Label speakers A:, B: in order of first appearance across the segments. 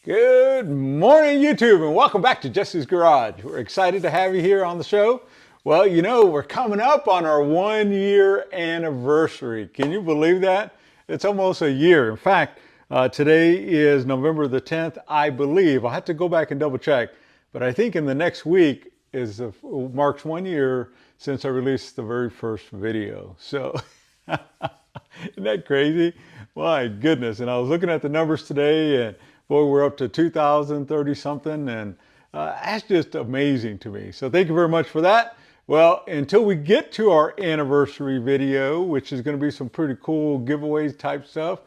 A: Good morning, YouTube, and welcome back to Jesse's Garage. We're excited to have you here on the show. Well, we're coming up on our 1 year anniversary. Can you believe that? It's almost a year. In fact, today is November the 10th, I believe. I'll have to go back and double check, but I think in the next week marks 1 year since I released the very first video. So, isn't that crazy? My goodness. And I was looking at the numbers today, and boy, we're up to 2,030 something, and that's just amazing to me. So thank you very much for that. Well, until we get to our anniversary video, which is going to be some pretty cool giveaways type stuff,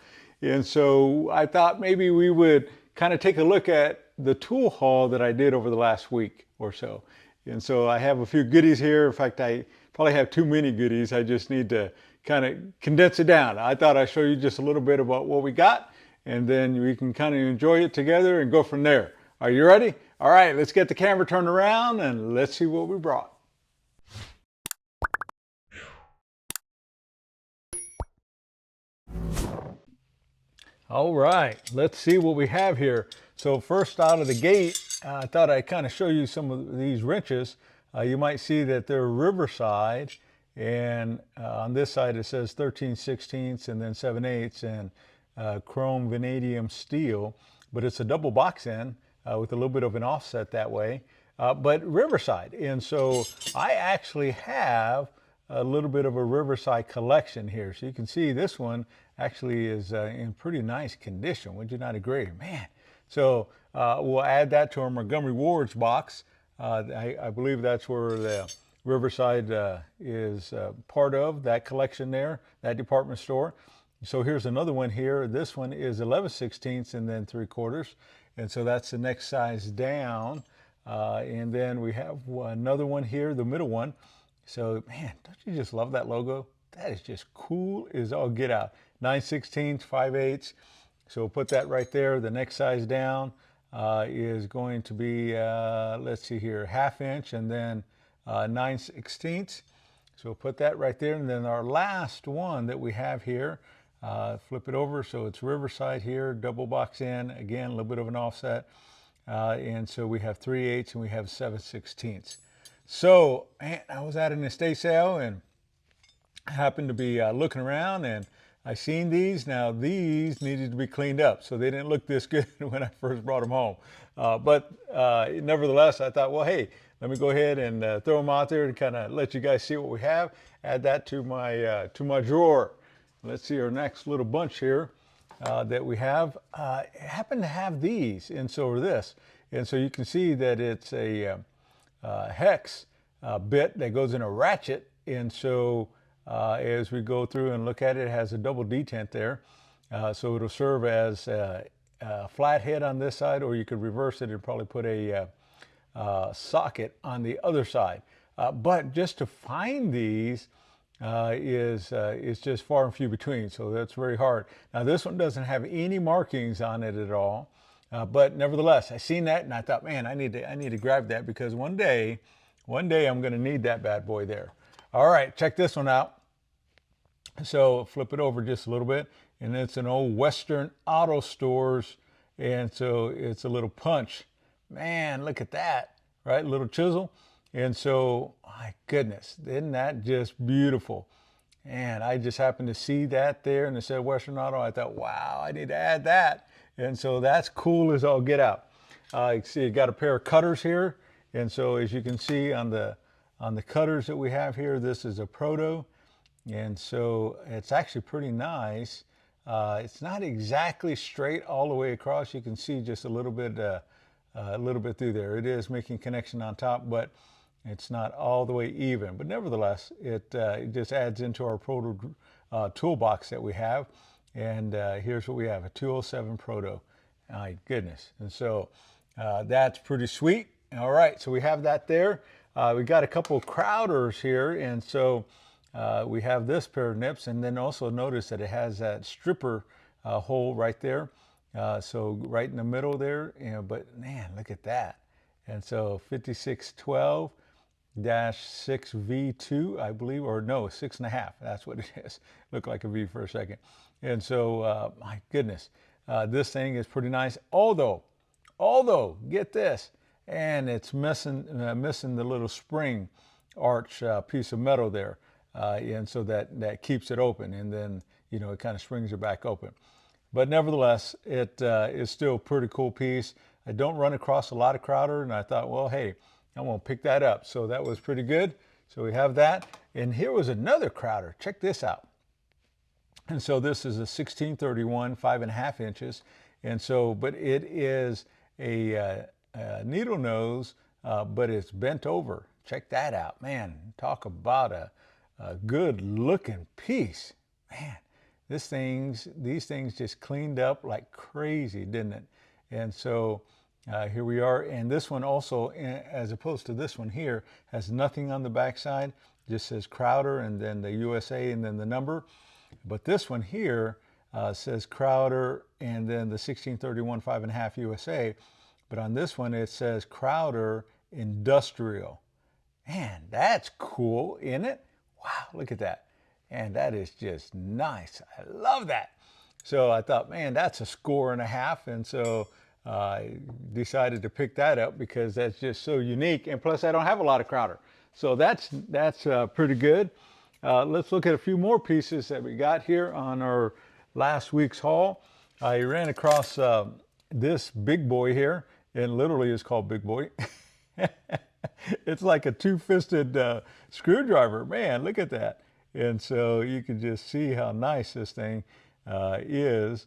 A: and so I thought maybe we would kind of take a look at the tool haul that I did over the last week or so. And so I have a few goodies here. In fact, I probably have too many goodies. I just need to kind of condense it down. I thought I'd show you just a little bit about what we got, and then we can kind of enjoy it together and go from there. Are you ready? All right, let's get the camera turned around and let's see what we brought. All right, let's see what we have here. So first out of the gate, I thought I'd kind of show you some of these wrenches. You might see that they're Riverside, and on this side it says 13/16 and then 7/8 and chrome vanadium steel, but it's a double box end with a little bit of an offset that way, but Riverside. And so I actually have a little bit of a Riverside collection here. So you can see this one actually is in pretty nice condition. Would you not agree? Man. So we'll add that to our Montgomery Ward's box. I believe that's where the Riverside is part of that collection there, that department store. So here's another one here. This one is 11/16 and then 3/4. And so that's the next size down. And then we have another one here, the middle one. So, man, don't you just love that logo? That is just cool as all get out. 9/16, 5/8. So we'll put that right there. The next size down is going to be, let's see here, 1/2 inch and then 9/16. So we'll put that right there. And then our last one that we have here, flip it over. So it's Riverside here, double box in, again, a little bit of an offset. And so we have 3/8 and we have 7/16. So, man, I was at an estate sale and happened to be looking around, and I seen these. Now these needed to be cleaned up, so they didn't look this good when I first brought them home. But nevertheless, I thought, well, hey, let me go ahead and throw them out there to kind of let you guys see what we have. Add that to my drawer. Let's see our next little bunch here that we have. Happen to have these, and so are this. And so you can see that it's a hex bit that goes in a ratchet. And so as we go through and look at it, it has a double detent there. So it'll serve as a flat head on this side, or you could reverse it and probably put a socket on the other side. But just to find these is just far and few between, so that's very hard. Now this one doesn't have any markings on it at all, but nevertheless, I seen that and I thought, man, I need to grab that, because one day I'm going to need that bad boy there. All right, check this one out. So flip it over just a little bit, and it's an old Western Auto Stores, and so it's a little punch. Man, look at that, right? Little chisel. And so, my goodness, isn't that just beautiful? And I just happened to see that there, and it said Western Auto. I thought, wow, I need to add that. And so that's cool as all get out. You see, you got a pair of cutters here. And so as you can see on the cutters that we have here, this is a Proto. And so it's actually pretty nice. It's not exactly straight all the way across. You can see just a little bit through there. It is making connection on top, but it's not all the way even. But nevertheless, it just adds into our Proto toolbox that we have. And here's what we have, a 207 Proto. My goodness. And so that's pretty sweet. All right, so we have that there. We got a couple Crowders here, and so we have this pair of nips, and then also notice that it has that stripper hole right there. So right in the middle there, but man, look at that. And so 5612-6V2, I believe, or no, 6.5. That's what it is. Looked like a V for a second. And so, my goodness, this thing is pretty nice. Although Although, get this, and it's missing the little spring arch piece of metal there, and so that keeps it open, and then it kind of springs it back open. But nevertheless, it is still a pretty cool piece. I don't run across a lot of Crowder, and I thought, well, hey, I'm gonna pick that up. So that was pretty good. So we have that, and here was another Crowder. Check this out. And so this is a 1631, 5.5 inches. And so, but it is a needle nose, but it's bent over. Check that out, man. Talk about a good looking piece, man. These things just cleaned up like crazy, didn't it? And so here we are. And this one also, as opposed to this one here, has nothing on the backside. Just says Crowder and then the USA and then the number. But this one here says Crowder and then the 1631 5.5 USA. But on this one it says Crowder Industrial. Man, that's cool, isn't it? Wow, look at that. And that is just nice. I love that. So I thought, man, that's a score and a half. And so I decided to pick that up because that's just so unique. And plus I don't have a lot of Crowder. So that's pretty good. Let's look at a few more pieces that we got here on our last week's haul. I ran across this big boy here, and literally is called Big Boy. It's like a two-fisted screwdriver. Man, look at that. And so you can just see how nice this thing is.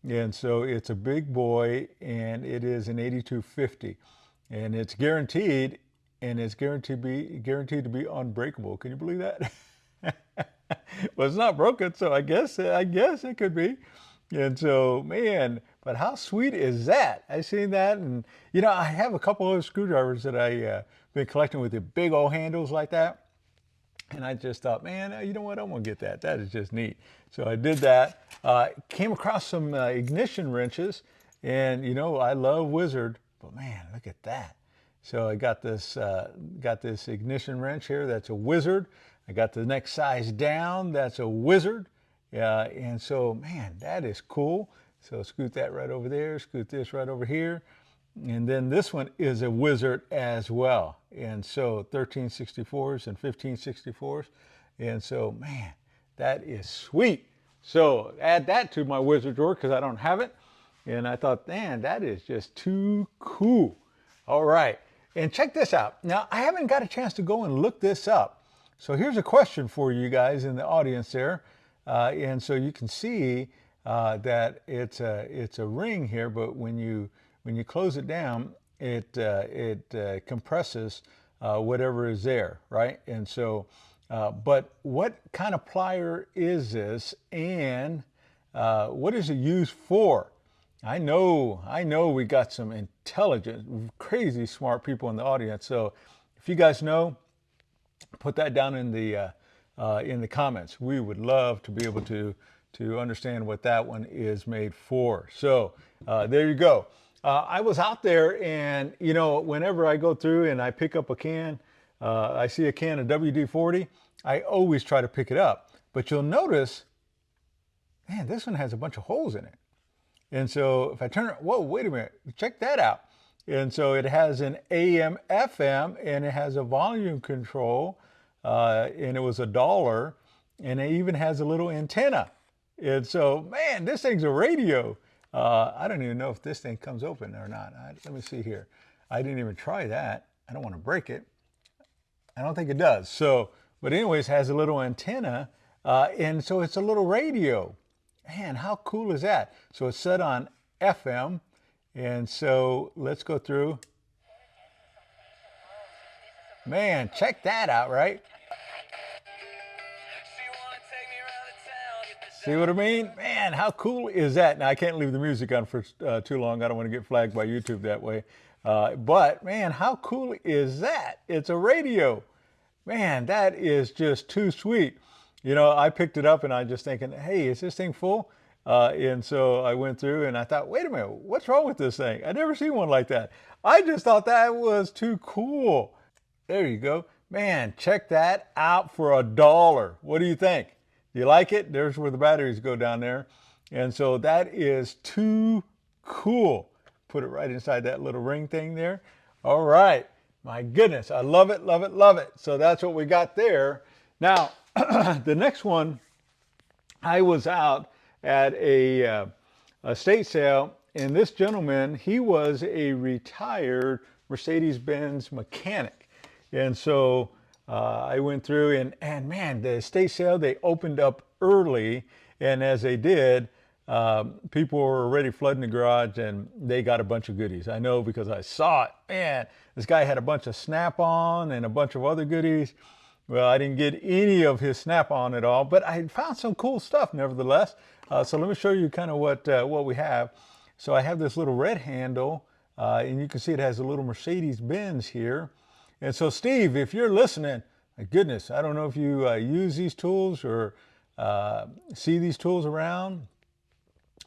A: And so it's a big boy, and it is an 8250, and it's guaranteed, and it's guaranteed to be unbreakable. Can you believe that? Well, it's not broken, so I guess it could be. And so, man, but how sweet is that? I seen that, and I have a couple of screwdrivers that I been collecting with the big old handles like that. And I just thought, man, you know what? I'm gonna get that. That is just neat. So I did that. Came across some ignition wrenches, and I love Wizard, but man, look at that. So I got this ignition wrench here. That's a Wizard. I got the next size down. That's a Wizard. And so, man, that is cool. So scoot that right over there. Scoot this right over here. And then this one is a Wizard as well. And so 1364s and 1564s. And so, man, that is sweet. So add that to my Wizard drawer because I don't have it. And I thought, man, that is just too cool. All right. And check this out. Now, I haven't got a chance to go and look this up. So here's a question for you guys in the audience there. And so you can see that it's a ring here, but when you close it down, it compresses whatever is there, right? And so, but what kind of plier is this, and what is it used for? I know we got some intelligent, crazy smart people in the audience. So if you guys know, put that down in the comments. We would love to be able to understand what that one is made for. So there you go. I was out there, and whenever I go through and I pick up a can, I see a can of WD-40, I always try to pick it up. But you'll notice, man, this one has a bunch of holes in it. And so if I turn it, whoa, wait a minute, check that out. And so it has an AM, FM, and it has a volume control, and it was $1, and it even has a little antenna. And so, man, this thing's a radio. I don't even know if this thing comes open or not. Let me see here. I didn't even try that. I don't want to break it. I don't think it does. So, but anyways, has a little antenna, and so it's a little radio. Man, how cool is that? So it's set on FM, and so let's go through. Man, check that out, right? See what I mean? Man, how cool is that? Now, I can't leave the music on for too long. I don't want to get flagged by YouTube that way. But, man, how cool is that? It's a radio. Man, that is just too sweet. I picked it up and I just thinking, hey, is this thing full? And so I went through and I thought, wait a minute, what's wrong with this thing? I've never seen one like that. I just thought that was too cool. There you go. Man, check that out for $1. What do you think? Do you like it? There's where the batteries go down there. And so that is too cool. put it right inside that little ring thing there. All right. My goodness. I love it, love it, love it. So that's what we got there. Now, the next one, I was out at a estate sale, and this gentleman, he was a retired Mercedes-Benz mechanic. And so I went through, and man, the estate sale, they opened up early. And as they did, people were already flooding the garage, and they got a bunch of goodies. I know because I saw it. Man, this guy had a bunch of Snap-On and a bunch of other goodies. Well, I didn't get any of his Snap-On at all, but I found some cool stuff nevertheless. So let me show you kind of what we have. So I have this little red handle, and you can see it has a little Mercedes-Benz here. And so Steve, if you're listening, my goodness, I don't know if you use these tools or see these tools around.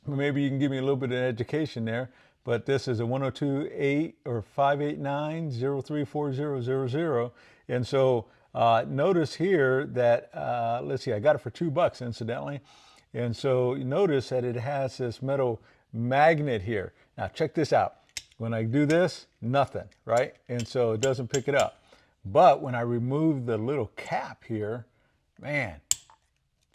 A: Maybe you can give me a little bit of education there. But this is a 102-8 or 589-034000. And so notice here that, let's see, I got it for $2 incidentally. And so you notice that it has this metal magnet here. Now check this out. When I do this, nothing, right? And so it doesn't pick it up. But when I remove the little cap here, man,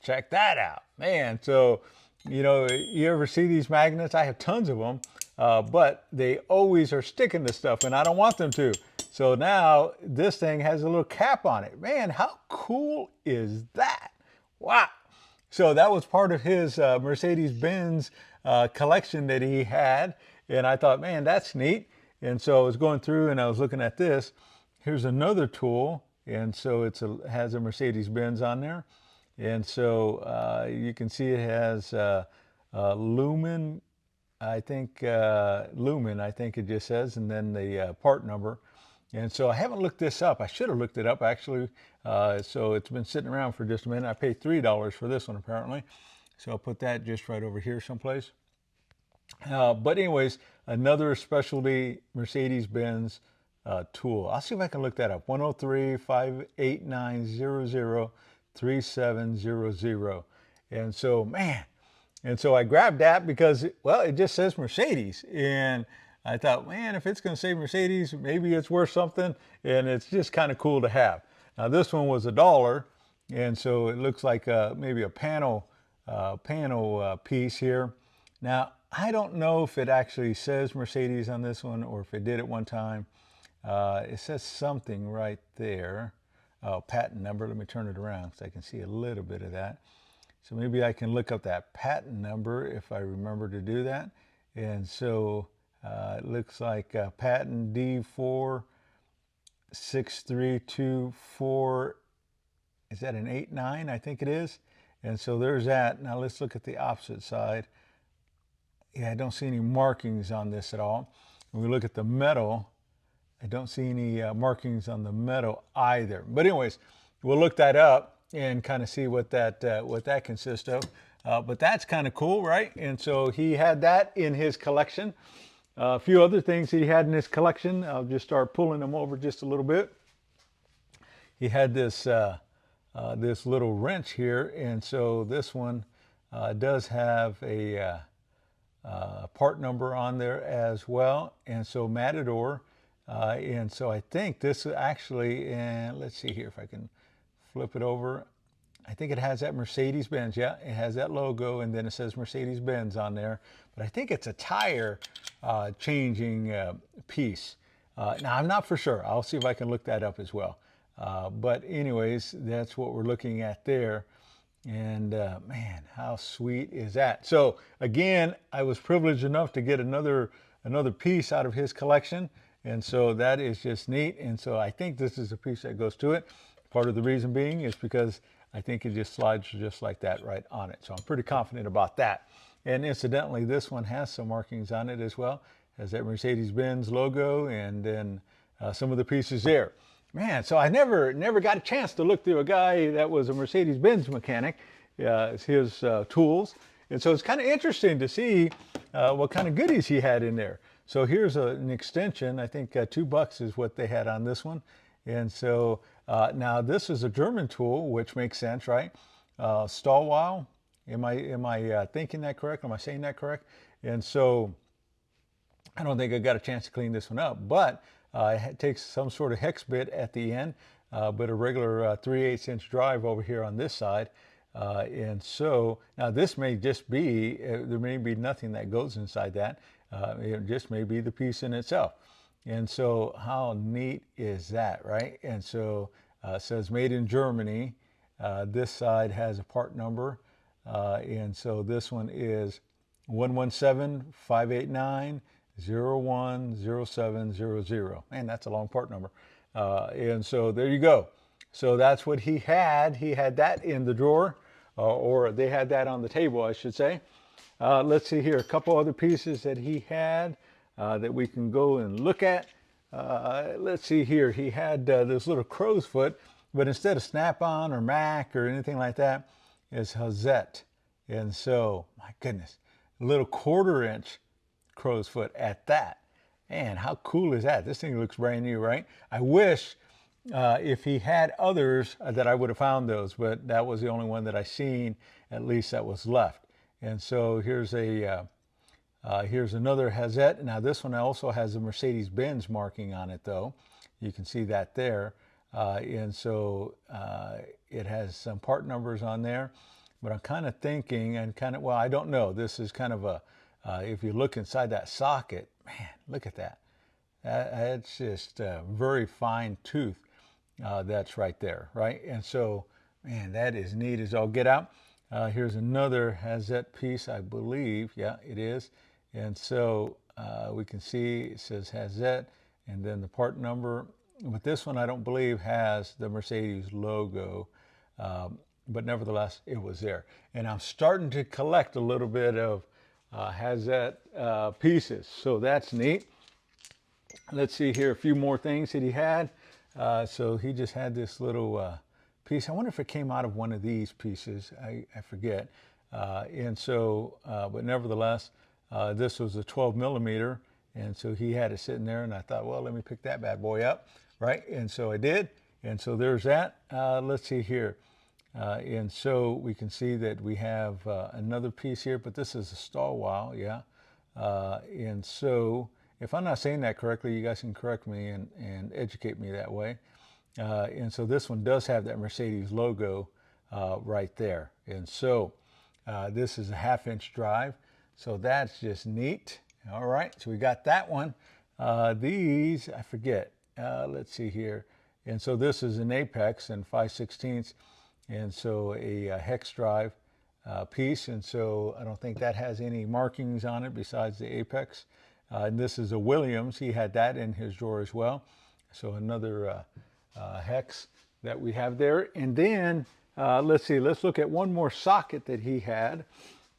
A: check that out, man. So, you know, you ever see these magnets? I have tons of them, but they always are sticking to stuff, and I don't want them to. So now this thing has a little cap on it. Man, how cool is that? Wow. So that was part of his Mercedes-Benz collection that he had. And I thought, man, that's neat. And so I was going through and I was looking at this. Here's another tool. And so it has a Mercedes-Benz on there. And so you can see it has Lumen, I think it just says, and then the part number. And so I haven't looked this up. I should have looked it up actually. So it's been sitting around for just a minute. I paid $3 for this one apparently. So I'll put that just right over here someplace. But anyways, another specialty Mercedes-Benz tool. I'll see if I can look that up. 103-589-00-3700. And so, man, and so I grabbed that because, well, it just says Mercedes. And I thought, man, if it's going to say Mercedes, maybe it's worth something. And it's just kind of cool to have. Now, this one was $1. And so it looks like maybe a panel piece here. Now, I don't know if it actually says Mercedes on this one or if it did at one time. It says something right there. Oh, patent number. Let me turn it around so I can see a little bit of that. So maybe I can look up that patent number if I remember to do that. And so it looks like patent D46324. Is that an 89? I think it is. And so there's that. Now let's look at the opposite side. Yeah, I don't see any markings on this at all. When we look at the metal, I don't see any markings on the metal either. But anyways, we'll look that up and kind of see what that consists of. But that's kind of cool, right? And so he had that in his collection. A few other things he had in his collection. I'll just start pulling them over just a little bit. He had this this little wrench here, and so this one does have a part number on there as well. And so Matador, and so I think this actually, and let's see here if I can flip it over. I think it has that Mercedes-Benz. Yeah, it has that logo, and then it says Mercedes-Benz on there. But I think it's a tire changing piece. Now, I'm not for sure. I'll see if I can look that up as well. But anyways, that's what we're looking at there. And man, how sweet is that? So again, I was privileged enough to get another piece out of his collection. And so that is just neat. And so I think this is a piece that goes to it. Part of the reason being is because I think it just slides just like that right on it. So I'm pretty confident about that. And incidentally, this one has some markings on it as well. It has that Mercedes-Benz logo and then some of the pieces there. Man, so I never got a chance to look through a guy that was a Mercedes-Benz mechanic, his tools. And so it's kind of interesting to see what kind of goodies he had in there. So here's an extension. I think $2 is what they had on this one. And so now this is a German tool, which makes sense, right? Stahlwell. Am I thinking that correct? Am I saying that correct? And so I don't think I got a chance to clean this one up, but it takes some sort of hex bit at the end, but a regular 3/8 inch drive over here on this side. And so now this may just be, there may be nothing that goes inside that. It just may be the piece in itself. And so how neat is that, right? And so it says made in Germany. This side has a part number. And so this one is 117-589-010700. Man, that's a long part number. And so there you go. So that's what he had. He had that in the drawer, or they had that on the table, I should say. Let's see here, a couple other pieces that he had that we can go and look at. Let's see here, he had this little crow's foot, but instead of Snap-On or Mac or anything like that, it's Hazette. And so, my goodness, a little 1/4 inch crow's foot at that. Man, how cool is that? This thing looks brand new, right? I wish if he had others that I would have found those, but that was the only one that I seen, at least that was left. And so here's a here's another Hazette. Now this one also has a Mercedes-Benz marking on it, though. You can see that there. And so it has some part numbers on there. But I'm kind of thinking, and kind of, well, I don't know. This is kind of a, if you look inside that socket, man, look at that. That's just a very fine tooth that's right there, right? And so, man, that is neat as all get out. Here's another Hazette piece, I believe. Yeah, it is. And so we can see it says Hazette and then the part number. But this one I don't believe has the Mercedes logo. But nevertheless, it was there. And I'm starting to collect a little bit of Hazette pieces. So that's neat. Let's see here, a few more things that he had. So he just had this little piece. I wonder if it came out of one of these pieces. I forget. And so, but nevertheless, this was a 12 millimeter. And so he had it sitting there, and I thought, well, let me pick that bad boy up, right? And so I did. And so there's that. Let's see here. And so we can see that we have another piece here, but this is a stall wheel, yeah. And so if I'm not saying that correctly, you guys can correct me and educate me that way. And so this one does have that Mercedes logo right there. And so this is a 1/2 inch drive. So that's just neat. All right, so we got that one. These, I forget. Let's see here. And so this is an Apex and 5/16. And so a hex drive piece. And so I don't think that has any markings on it besides the Apex. And this is a Williams. He had that in his drawer as well. So another hex that we have there. And then let's see, let's look at one more socket that he had.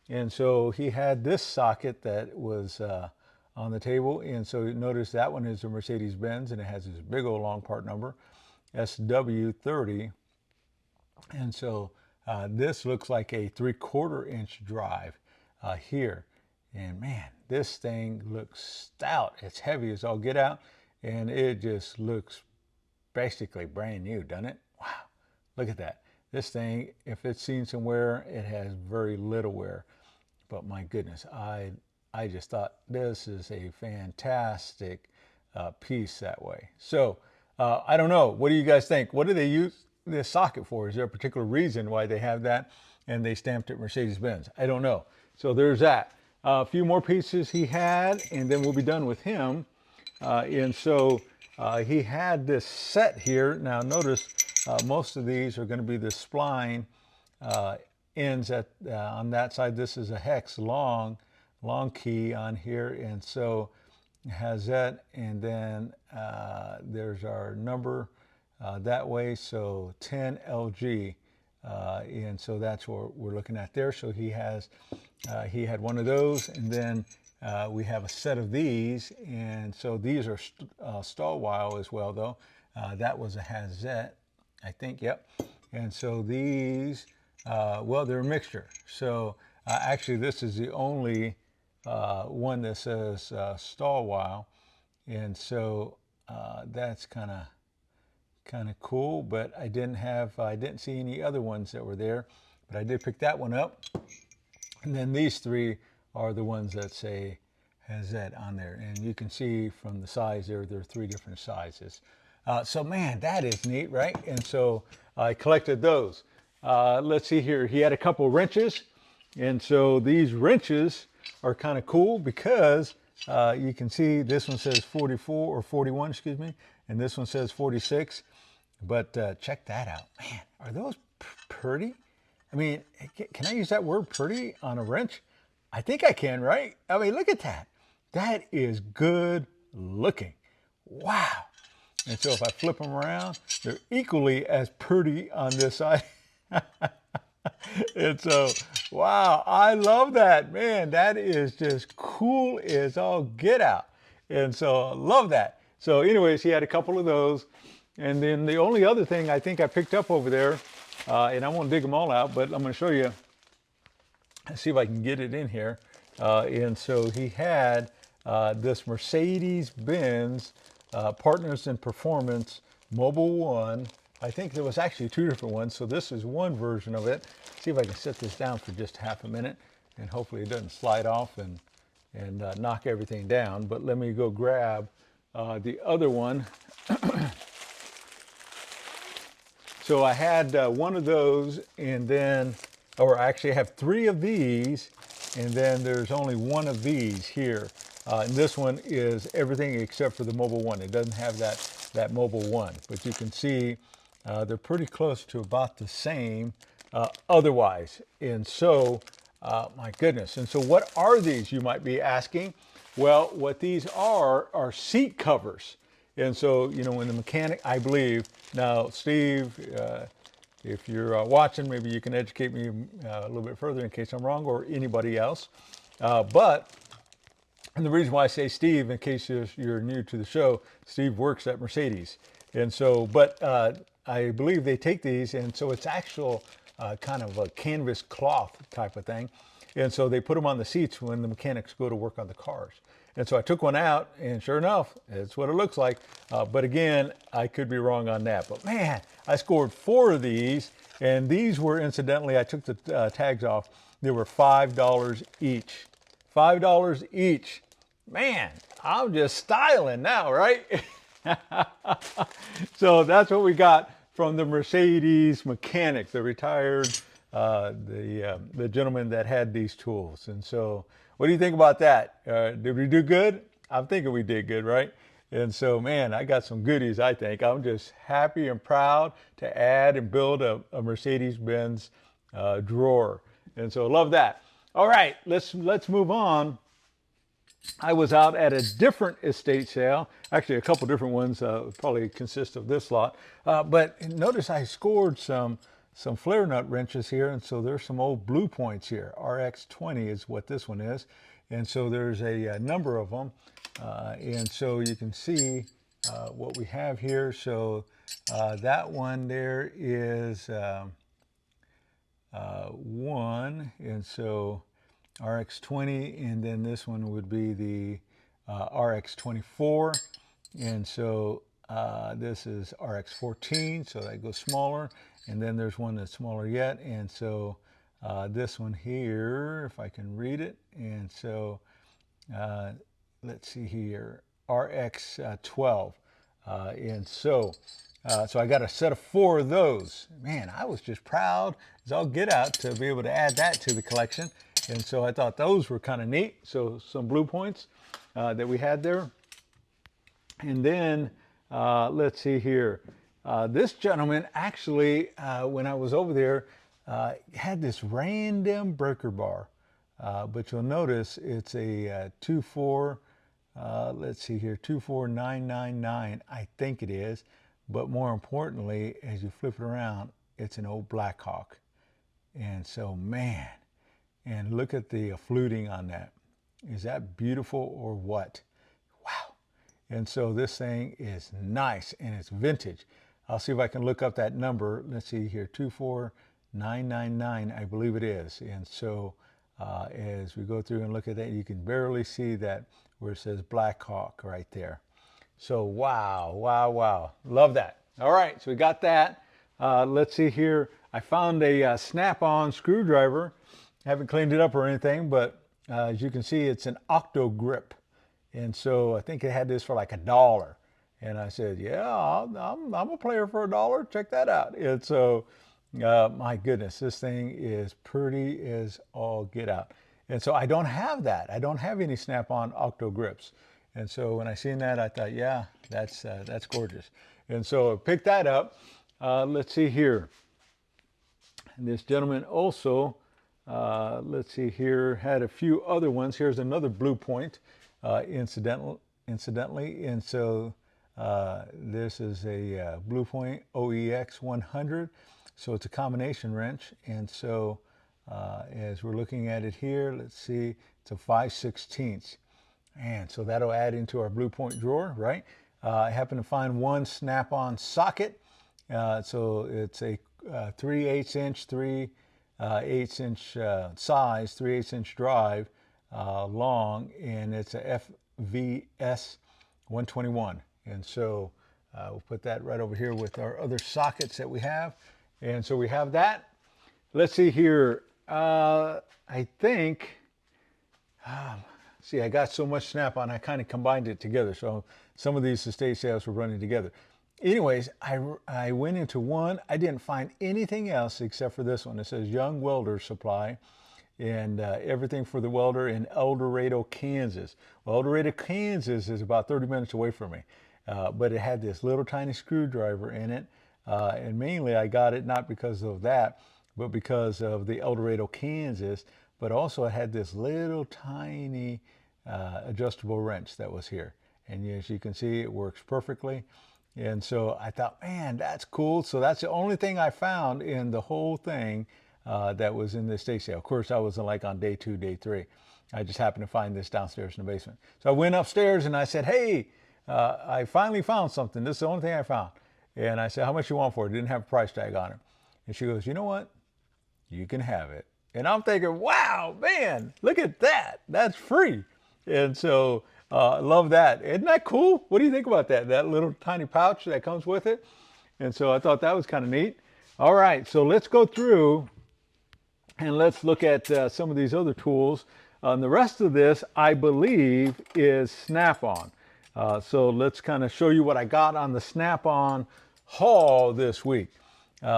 A: And so he had this socket that was on the table. And so notice that one is a Mercedes-Benz, and it has this big old long part number, SW30. And so this looks like a 3/4 inch drive here. And man, this thing looks stout. It's heavy as all get out, and it just looks basically brand new, doesn't it? Wow, look at that. This thing, if it's seen some wear, it has very little wear. But my goodness, I just thought this is a fantastic piece that way. So I don't know. What do you guys think? What do they use this socket for? Is there a particular reason why they have that and they stamped it Mercedes-Benz? I don't know. So there's that. A few more pieces he had, and then we'll be done with him. And so he had this set here. Now notice most of these are going to be the spline ends on that side. This is a hex long key on here, and so it has that, and then there's our number that way, so 10 LG, and so that's what we're looking at there. So he had one of those, and then we have a set of these, and so these are stall wheel as well, though. That was a Hazette, I think, yep. And so these, well, they're a mixture. So actually this is the only one that says stall wheel, and so that's kind of cool. But I didn't see any other ones that were there, but I did pick that one up. And then these three are the ones that say has that on there. And you can see from the size there are 3 different sizes. So man, that is neat, right? And so I collected those. Let's see here. He had a couple wrenches. And so these wrenches are kind of cool because you can see this one says 44 or 41, excuse me, and this one says 46. But check that out. Man, are those pretty? I mean, can I use that word pretty on a wrench? I think I can, right? I mean, look at that. That is good looking. Wow. And so if I flip them around, they're equally as pretty on this side. And so, wow, I love that. Man, that is just cool as all get out. And so I love that. So anyways, he had a couple of those. And then the only other thing I think I picked up over there, and I won't dig them all out, but I'm going to show you. Let's see if I can get it in here. And so he had this Mercedes-Benz Partners in Performance Mobile 1. I think there was actually 2 different ones, so this is one version of it. See if I can set this down for just half a minute, and hopefully it doesn't slide off and knock everything down. But let me go grab the other one. So I had one of those, and then, or I actually have 3 of these, and then there's only one of these here. And this one is everything except for the Mobile 1. It doesn't have that Mobile 1, but you can see they're pretty close to about the same otherwise. And so, my goodness. And so what are these, you might be asking? Well, what these are seat covers. And so, you know, when the mechanic, I believe, now, Steve, if you're watching, maybe you can educate me a little bit further in case I'm wrong, or anybody else. And the reason why I say Steve, in case you're new to the show, Steve works at Mercedes. And so, but I believe they take these, and so it's actual kind of a canvas cloth type of thing. And so they put them on the seats when the mechanics go to work on the cars. And so I took one out, and sure enough, it's what it looks like. But again, I could be wrong on that. But man, I scored 4 of these, and these were, incidentally, I took the tags off. They were $5 each. $5 each. Man, I'm just styling now, right? So that's what we got from the Mercedes mechanic, the retired, the gentleman that had these tools. And so, what do you think about that? Did we do good? I'm thinking we did good, right? And so, man, I got some goodies, I think. I'm just happy and proud to add and build a Mercedes-Benz drawer. And so, love that. All right, let's move on. I was out at a different estate sale, actually a couple different ones, probably consist of this lot. But notice I scored some flare nut wrenches here, and so there's some old Blue Points here. RX20 is what this one is, and so there's a number of them, and so you can see what we have here. So that one there is one, and so RX20, and then this one would be the RX24, and so this is RX14, so that goes smaller, and then there's one that's smaller yet, and so this one here, if I can read it, and so let's see here, RX12, and so I got a set of 4 of those. Man, I was just proud as all get out to be able to add that to the collection. And so I thought those were kind of neat. So some Blue Points that we had there. And then let's see here. This gentleman actually, when I was over there, had this random breaker bar. But you'll notice it's a 24, let's see here, 24999, I think it is. But more importantly, as you flip it around, it's an old Blackhawk. And so, man, and look at the fluting on that. Is that beautiful or what? Wow. And so this thing is nice, and it's vintage. I'll see if I can look up that number. Let's see here, 24999, I believe it is. And so as we go through and look at that, you can barely see that where it says Blackhawk right there. So wow, wow, wow. Love that. All right, so we got that. Let's see here. I found a Snap-on screwdriver. Haven't cleaned it up or anything, but as you can see, it's an octo grip. And so I think it had this for like $1. And I said, yeah, I'm a player for $1. Check that out. And so, my goodness, this thing is pretty as all get out. And so I don't have that. I don't have any Snap-on octo grips. And so when I seen that, I thought, yeah, that's gorgeous. And so I picked that up. Let's see here. And this gentleman also, let's see here, had a few other ones. Here's another Blue Point, incidentally. And so this is a Blue Point OEX 100. So it's a combination wrench. And so as we're looking at it here, let's see, it's a 5/16. And so that'll add into our Blue Point drawer, right? I happen to find one Snap-on socket. So it's a 3/8 inch, 3/8 inch size, 3/8 inch drive long, and it's a FVS 121. And so we'll put that right over here with our other sockets that we have. And so we have that. Let's see here. I think, see, I got so much Snap-on, I kind of combined it together. So some of these estate sales were running together. Anyways, I went into one. I didn't find anything else except for this one. It says Young Welder Supply, and everything for the welder in El Dorado, Kansas. Well, El Dorado, Kansas is about 30 minutes away from me, but it had this little tiny screwdriver in it, and mainly I got it not because of that, but because of the El Dorado, Kansas, but also it had this little tiny adjustable wrench that was here. And as you can see, it works perfectly. And so I thought, man, that's cool. So that's the only thing I found in the whole thing that was in this estate sale. Of course, I wasn't like on day 2, day 3. I just happened to find this downstairs in the basement. So I went upstairs and I said, hey, I finally found something. This is the only thing I found. And I said, how much you want for it? It didn't have a price tag on it. And she goes, you know what? You can have it. And I'm thinking, wow, man, look at that. That's free. And so love that. Isn't that cool? What do you think about that? That little tiny pouch that comes with it. And so I thought that was kind of neat. All right, so let's go through and let's look at some of these other tools. The rest of this, I believe, is Snap-on. So let's kind of show you what I got on the Snap-on haul this week.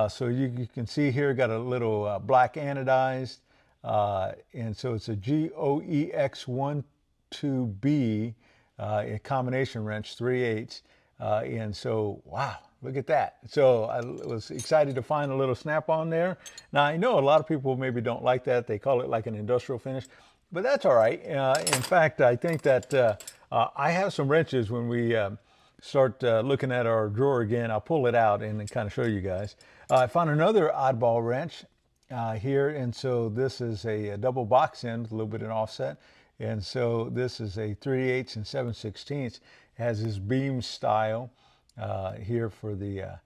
A: So you can see here, got a little black anodized, and so it's a GOEX 12B, a combination wrench, 3/8, and so wow, look at that. So I was excited to find a little Snap-on there. Now I know a lot of people maybe don't like that; they call it like an industrial finish, but that's all right. In fact, I think that I have some wrenches when we start looking at our drawer again. I'll pull it out and kind of show you guys. I found another oddball wrench here, and so this is a double box end with a little bit of an offset, and so this is a 3/8 and 7/16. It has this beam style here for the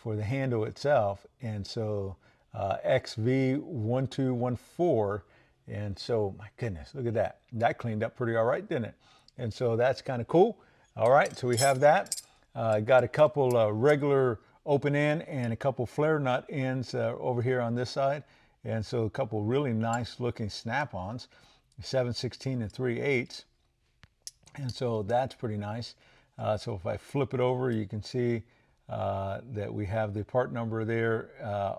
A: handle itself, and so XV1214, and so my goodness, look at that. That cleaned up pretty all right, didn't it? And so that's kind of cool. All right, so we have that. Got a couple regular open end and a couple flare nut ends over here on this side. And so a couple really nice looking Snap-ons, 7/16 and 3/8. And so that's pretty nice. So if I flip it over, you can see that we have the part number there,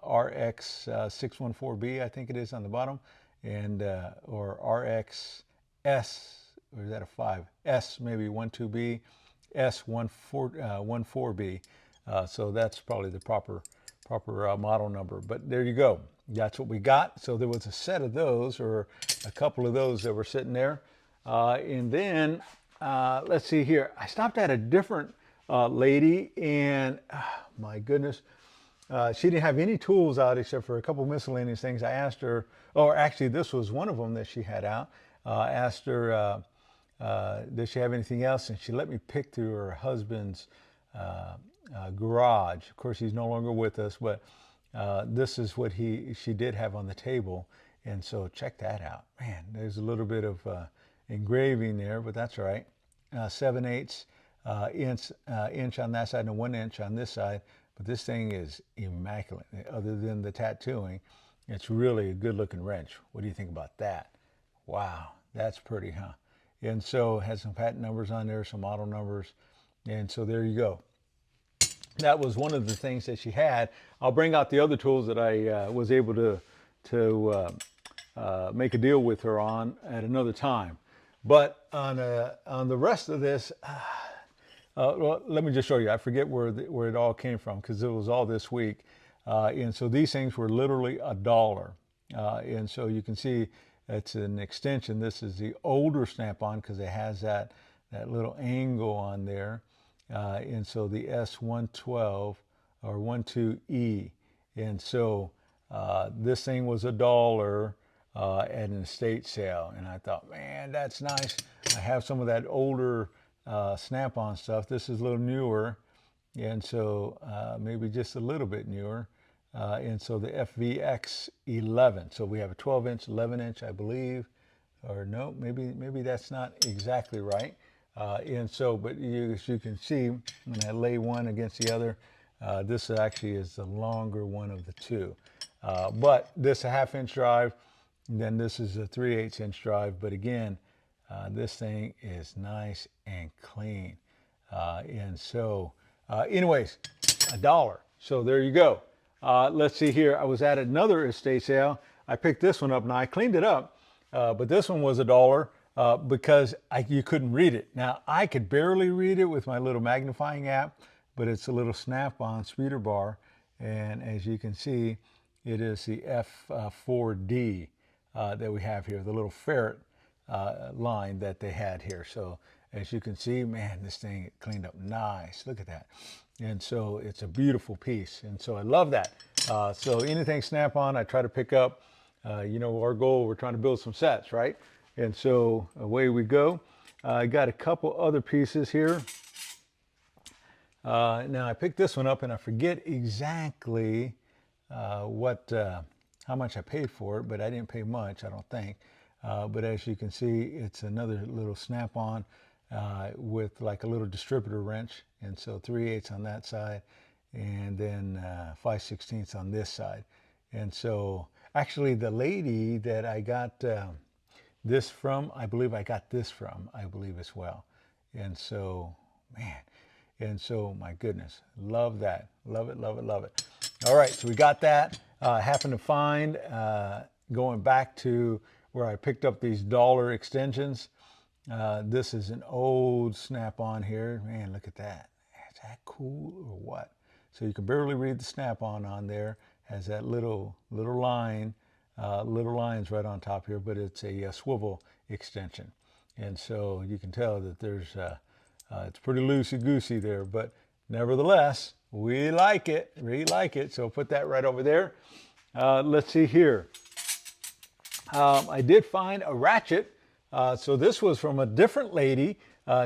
A: RX614B, I think it is on the bottom, and or RXS, or is that a 5? S, maybe 12B, S14B. So that's probably the proper model number. But there you go. That's what we got. So there was a set of those, or a couple of those that were sitting there. And then let's see here. I stopped at a different lady, and my goodness, she didn't have any tools out except for a couple miscellaneous things. I asked her, or actually this was one of them that she had out. Asked her, does she have anything else? And she let me pick through her husband's garage. Of course, he's no longer with us, but this is what she did have on the table. And so check that out. Man, there's a little bit of engraving there, but that's all right. 7/8 inch on that side and 1 inch on this side. But this thing is immaculate. Other than the tattooing, it's really a good looking wrench. What do you think about that? Wow, that's pretty, huh? And so it has some patent numbers on there, some model numbers. And so there you go. That was one of the things that she had. I'll bring out the other tools that I was able to make a deal with her on at another time. But on the rest of this, well, let me just show you. I forget where it all came from because it was all this week. And so these things were literally $1. And so you can see it's an extension. This is the older Snap-on because it has that little angle on there. And so the S112 or 12E. And so this thing was $1 at an estate sale. And I thought, man, that's nice. I have some of that older Snap-on stuff. This is a little newer. And so maybe just a little bit newer. And so the FVX 11. So we have a 12-inch, 11-inch, I believe. Or no, maybe that's not exactly right. And so, but as you can see, when I lay one against the other, this actually is the longer one of the two. But this is a 1/2-inch drive, and then this is a 3/8-inch drive. But again, this thing is nice and clean. And so, anyways, $1. So there you go. Let's see here. I was at another estate sale. I picked this one up. Now I cleaned it up, but this one was $1 because you couldn't read it. Now I could barely read it with my little magnifying app, but it's a little Snap-on speeder bar, and as you can see, it is the F4D that we have here, the little ferret line that they had here. So as you can see, man, this thing cleaned up nice. Look at that. And so it's a beautiful piece. And so I love that. So anything Snap-on, I try to pick up. You know, our goal, we're trying to build some sets, right? And so away we go. I got a couple other pieces here. Now I picked this one up and I forget exactly how much I paid for it, but I didn't pay much, I don't think. But as you can see, it's another little Snap-on with like a little distributor wrench. And so 3/8 on that side and then 5/16 on this side. And so actually the lady that I got this from, I believe I got this from, I believe as well. And so, man, and so my goodness, love that. Love it, love it, love it. All right, so we got that. Happened to find, going back to where I picked up these dollar extensions. This is an old Snap-on here. Man, look at that. Is that cool or what? So you can barely read the Snap-on on there. Has that little line, little lines right on top here, but it's a swivel extension. And so you can tell that there's, it's pretty loosey-goosey there, but nevertheless, we like it, really like it. So put that right over there. Let's see here. I did find a ratchet. So this was from a different lady.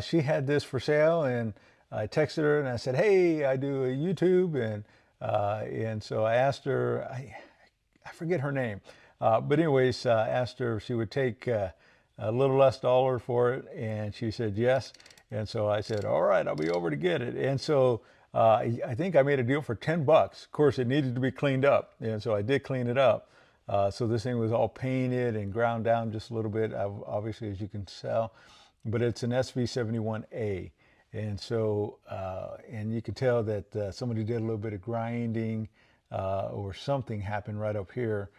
A: She had this for sale, and I texted her and I said, "Hey, I do a YouTube," and so I asked her. I forget her name, but anyways, asked her if she would take a little less dollar for it, and she said yes. And so I said, "All right, I'll be over to get it." And so I think I made a deal for $10. Of course, it needed to be cleaned up, and so I did clean it up. So this thing was all painted and ground down just a little bit, obviously, as you can tell. But it's an SV71A. And so, and you can tell that somebody did a little bit of grinding or something happened right up here.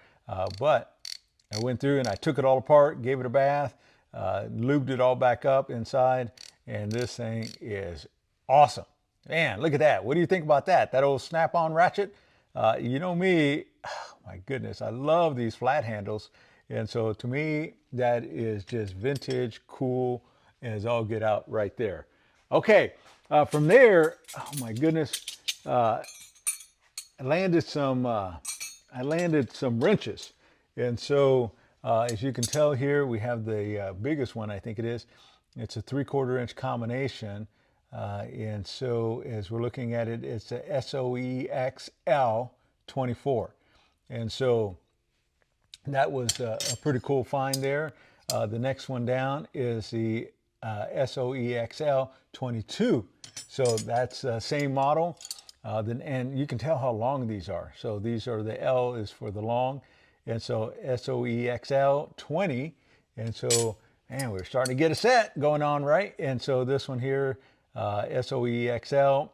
A: But I went through and I took it all apart, gave it a bath, lubed it all back up inside. And this thing is awesome. Man, look at that. What do you think about that? That old Snap-on ratchet? You know me, oh my goodness, I love these flat handles. And so to me, that is just vintage, cool, as all get out right there. Okay, from there, oh my goodness, I landed some wrenches. And so as you can tell here, we have the biggest one, I think it is. It's a 3/4 inch combination. And so as we're looking at it, it's a SOEXL 24. And so that was a pretty cool find there. The next one down is the SOEXL 22. So that's the same model. And you can tell how long these are. So these are, the L is for the long. And so SOEXL 20 And so, man, we're starting to get a set going on, right? And so this one here, SOEXL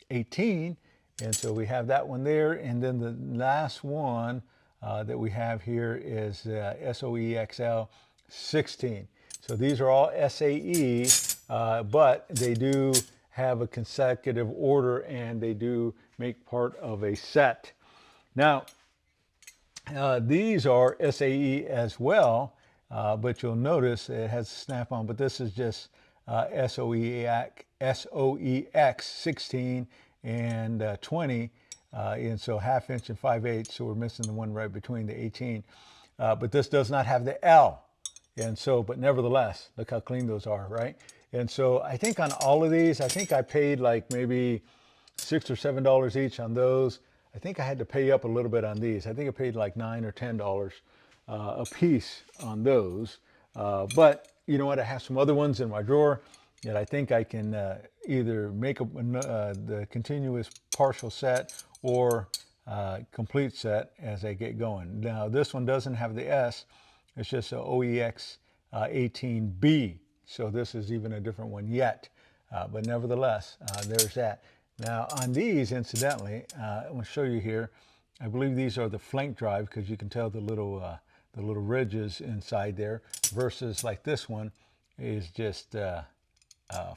A: 18. And so we have that one there. And then the last one that we have here is SOEXL 16. So these are all SAE, but they do have a consecutive order and they do make part of a set. Now, these are SAE as well, but you'll notice it has Snap-on, but this is just SOEX 16 and 20, and so 1/2 inch and 5/8, so we're missing the one right between the 18. But this does not have the L, and so, but nevertheless, look how clean those are, right? And so I think on all of these, I think I paid like maybe $6 or $7 each on those. I think I had to pay up a little bit on these. I think I paid like $9 or $10 a piece on those. But you know what? I have some other ones in my drawer that I think I can either make the continuous partial set or complete set as I get going. Now this one doesn't have the S. It's just a OEX 18B. So this is even a different one yet. But nevertheless, there's that. Now on these, incidentally, I'm going to show you here. I believe these are the flank drive because you can tell the little ridges inside there versus like this one is just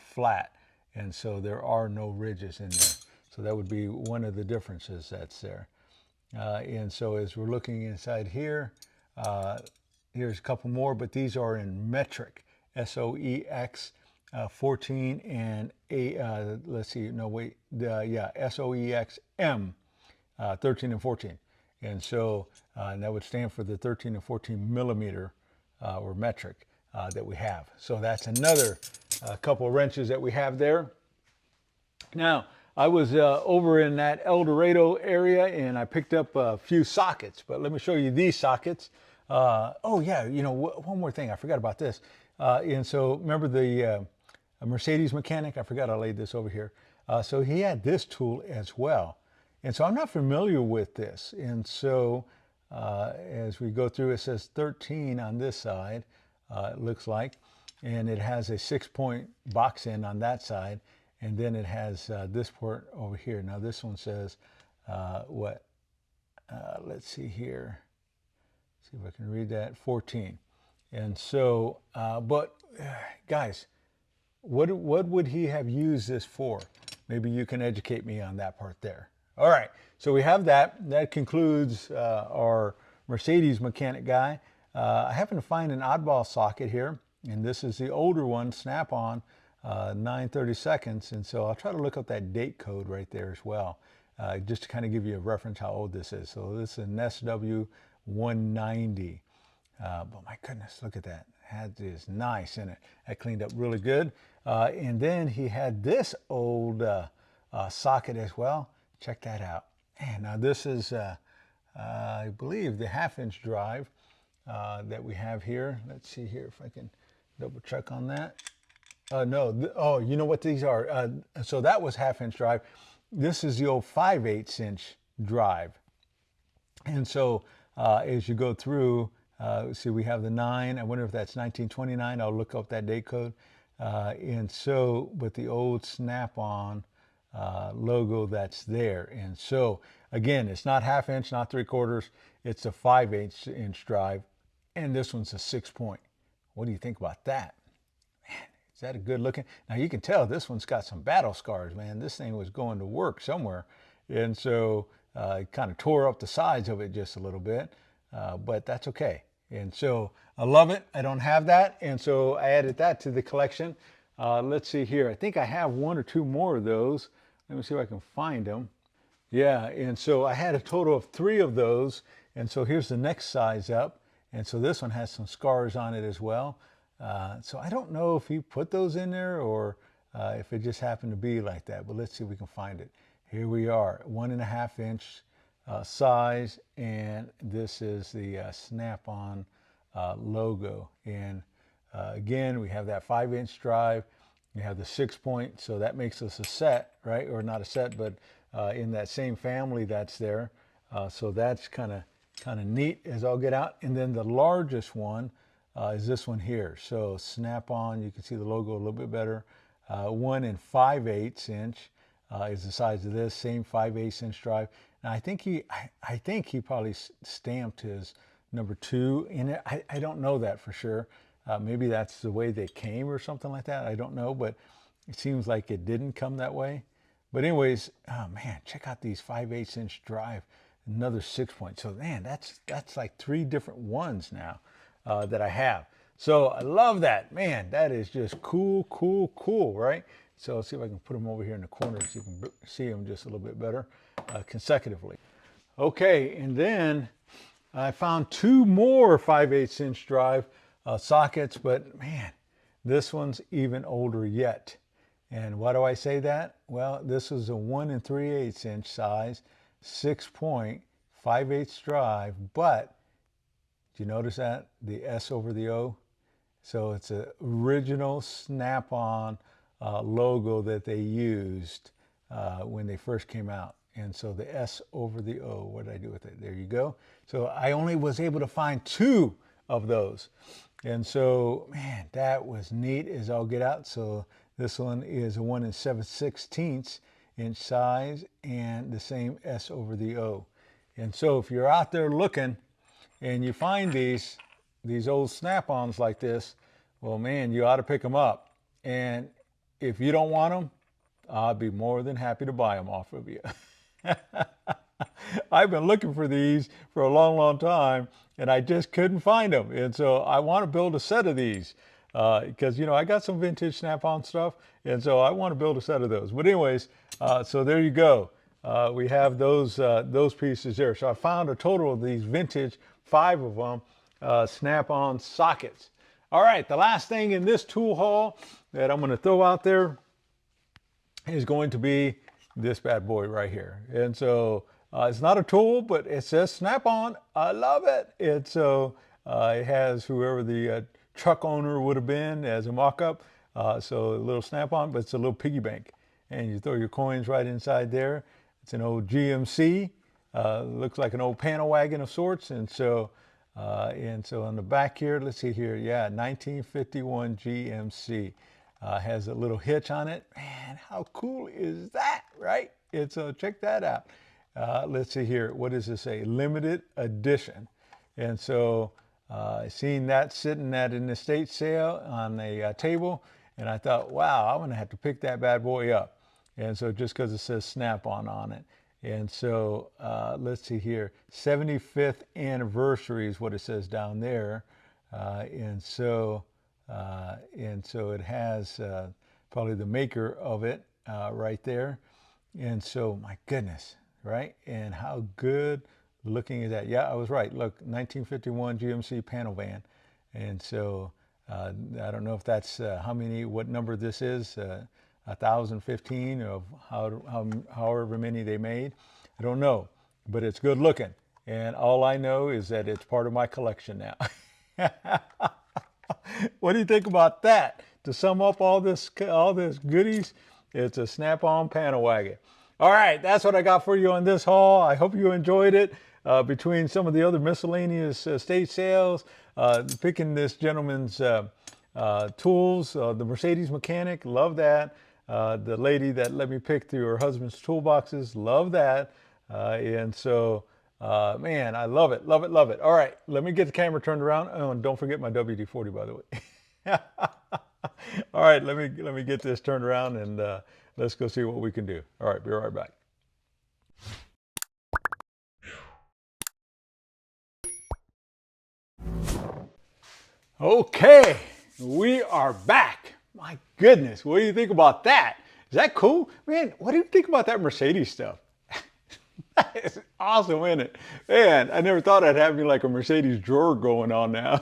A: flat. And so there are no ridges in there. So that would be one of the differences that's there. And so as we're looking inside here, here's a couple more, but these are in metric, SOEX 14 and let's see, no wait, yeah, SOEX M 13 and 14. And so that would stand for the 13 and 14 millimeter or metric that we have. So that's another couple of wrenches that we have there. Now, I was over in that El Dorado area and I picked up a few sockets, but let me show you these sockets. Oh yeah, you know, one more thing, I forgot about this. And so remember the Mercedes mechanic? I forgot I laid this over here. So he had this tool as well. And so I'm not familiar with this. And so as we go through, it says 13 on this side, it looks like. And it has a 6-point box end on that side. And then it has this port over here. Now this one says what? Let's see here. See if I can read that. 14. And so, but guys, what would he have used this for? Maybe you can educate me on that part there. All right, so we have that. That concludes our Mercedes mechanic guy. I happen to find an oddball socket here, and this is the older one, Snap-on, 9/32, and so I'll try to look up that date code right there as well, just to kind of give you a reference how old this is. So this is an SW190. But my goodness, look at that. That is nice, isn't it? That cleaned up really good. And then he had this old socket as well. Check that out. And now this is, I believe, the 1/2 inch drive that we have here. Let's see here if I can double check on that. No, oh, you know what these are? So that was 1/2 inch drive. This is the old 5/8 inch drive. And so as you go through, see, we have the 9. I wonder if that's 1929. I'll look up that date code. And so, but the old Snap-on logo that's there. And so, again, it's not 1/2 inch, not 3/4. It's a 5/8 inch drive. And this one's a 6-point. What do you think about that? Man, is that a good looking? Now, you can tell this one's got some battle scars, man. This thing was going to work somewhere. And so, it kind of tore up the sides of it just a little bit. But that's okay. And so I love it. I don't have that. And so I added that to the collection. Let's see here. I think I have 1 or 2 more of those. Let me see if I can find them. Yeah. And so I had a total of 3 of those. And so here's the next size up. And so this one has some scars on it as well. So I don't know if he put those in there or if it just happened to be like that. But let's see if we can find it. Here we are, 1.5 inch size, and this is the Snap-on logo. And again, we have that 5-inch drive. We have the 6-point, so that makes us a set, right? Or not a set, but in that same family that's there. So that's kind of neat as I'll get out. And then the largest one is this one here. So Snap-on, you can see the logo a little bit better. 1 5/8 inch is the size of this, same 5/8 inch drive. Now I think he probably stamped his number 2 in it. I don't know that for sure. Maybe that's the way they came or something like that. I don't know, but it seems like it didn't come that way. But anyways, oh man, check out these 5/8 inch drive, another 6-point. So man, that's like 3 different ones now that I have. So I love that, man. That is just cool, cool, cool, right? So let's see if I can put them over here in the corner so you can see them just a little bit better consecutively. Okay, and then I found 2 more 5/8 inch drive sockets, but man, this one's even older yet. And why do I say that? Well, this is a 1 3/8 inch size, 6-point, 5/8 drive, but do you notice that? The S over the O? So it's an original Snap-on logo that they used when they first came out. And so the S over the O, what did I do with it? There you go. So I only was able to find 2 of those. And so, man, that was neat as all get out. So this one is a 1 7/16 inch size and the same S over the O. And so if you're out there looking and you find these old Snap-ons like this, well, man, you ought to pick them up. And if you don't want them, I'll be more than happy to buy them off of you. I've been looking for these for a long, long time, and I just couldn't find them. And so I want to build a set of these because, you know, I got some vintage Snap-on stuff, and so I want to build a set of those. But anyways, so there you go. We have those pieces there. So I found a total of these vintage, 5 of them, Snap-on sockets. All right, the last thing in this tool haul that I'm going to throw out there is going to be this bad boy right here. And so it's not a tool, but it says Snap-on. I love it. It has whoever the truck owner would have been as a mock-up. So a little Snap-on, but it's a little piggy bank. And you throw your coins right inside there. It's an old GMC. Looks like an old panel wagon of sorts. And so on the back here, let's see here. Yeah, 1951 GMC. Has a little hitch on it. Man, how cool is that, right? And so check that out. Let's see here. What does this say? Limited edition. And so I seen that sitting at an estate sale on a table, and I thought, wow, I'm going to have to pick that bad boy up. And so just because it says Snap-on on it. And so let's see here. 75th anniversary is what it says down there. And so it has probably the maker of it right there. And so, my goodness, right? And how good looking is that? Yeah, I was right. Look, 1951 GMC panel van. And so I don't know if that's what number this is, 1,015 of however many they made. I don't know, but it's good looking. And all I know is that it's part of my collection now. What do you think about that? To sum up all this goodies, it's a Snap-on panel wagon. All right, that's what I got for you on this haul. I hope you enjoyed it. Between some of the other miscellaneous estate sales, picking this gentleman's tools, the Mercedes mechanic, love that. The lady that let me pick through her husband's toolboxes, love that. And so, man, I love it, love it, love it. All right, let me get the camera turned around. Oh, and don't forget my WD-40, by the way. All right, let me get this turned around and let's go see what we can do. All right, be right back. Okay, we are back. My goodness, what do you think about that? Is that cool? Man, what do you think about that Mercedes stuff? That is awesome, isn't it? Man, I never thought I'd have me like a Mercedes drawer going on now.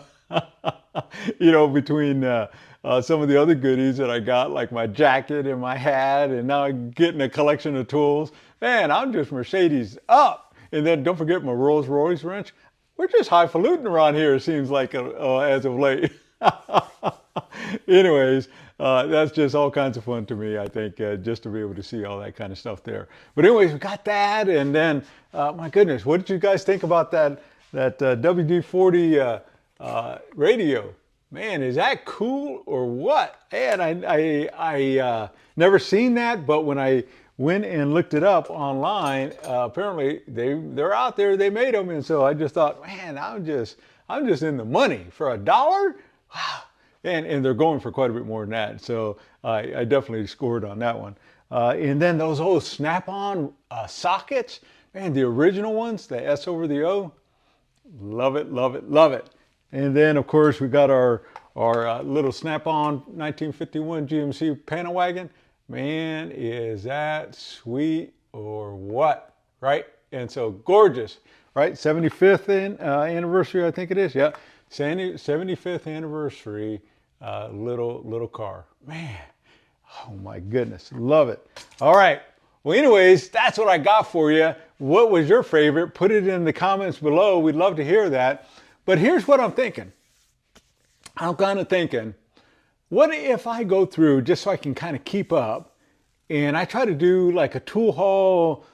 A: You know, between some of the other goodies that I got, like my jacket and my hat, and now I'm getting a collection of tools. Man, I'm just Mercedes up. And then don't forget my Rolls Royce wrench. We're just highfalutin around here, it seems like, as of late. Anyways, that's just all kinds of fun to me, I think, just to be able to see all that kind of stuff there. But anyways, we got that, and then, my goodness, what did you guys think about that WD-40 radio? Man, is that cool or what? And I never seen that, but when I went and looked it up online, apparently they're out there. They made them, and so I just thought, man, I'm just in the money for $1. Wow, and they're going for quite a bit more than that. So I definitely scored on that one. And then those old Snap-on sockets, man, the original ones, the S over the O. Love it, love it, love it. And then, of course, we got our little Snap-on 1951 GMC panel wagon. Man, is that sweet or what, right? And so gorgeous, right? 75th anniversary, I think it is. Yeah, 75th anniversary little car. Man, oh my goodness, love it. All right. Well, anyways, that's what I got for you. What was your favorite? Put it in the comments below. We'd love to hear that. But here's what I'm thinking. I'm kind of thinking, what if I go through, just so I can kind of keep up, and I try to do like a tool haul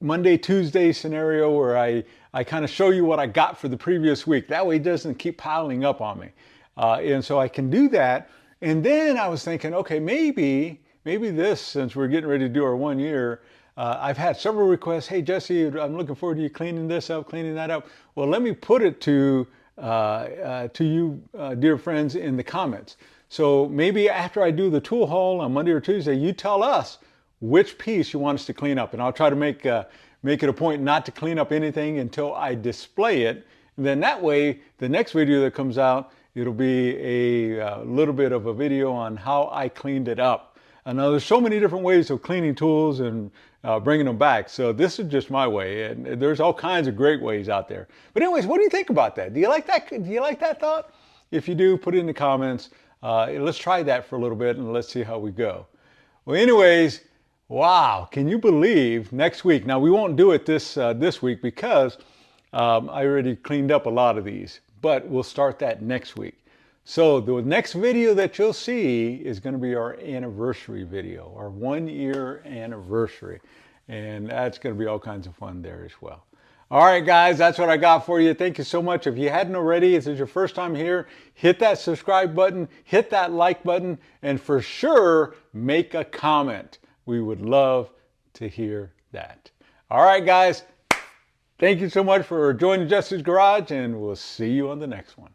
A: Monday, Tuesday scenario where I kind of show you what I got for the previous week. That way it doesn't keep piling up on me. And so I can do that. And then I was thinking, okay, maybe this, since we're getting ready to do our 1 year, I've had several requests. Hey, Jesse, I'm looking forward to you cleaning this up, cleaning that up. Well, let me put it to you, dear friends, in the comments. So maybe after I do the tool haul on Monday or Tuesday, you tell us which piece you want us to clean up. And I'll try to make it a point not to clean up anything until I display it. And then that way, the next video that comes out, it'll be a little bit of a video on how I cleaned it up. I know there's so many different ways of cleaning tools and bringing them back. So this is just my way, and there's all kinds of great ways out there. But anyways, what do you think about that? Do you like that? Do you like that thought? If you do, put it in the comments. Let's try that for a little bit and let's see how we go. Well, anyways, wow, can you believe next week? Now we won't do it this week because I already cleaned up a lot of these, but we'll start that next week. So the next video that you'll see is going to be our anniversary video, our 1 year anniversary. And that's going to be all kinds of fun there as well. All right, guys, that's what I got for you. Thank you so much. If you hadn't already, if this is your first time here, hit that subscribe button, hit that like button, and for sure, make a comment. We would love to hear that. All right, guys, thank you so much for joining Jesse's Garage, and we'll see you on the next one.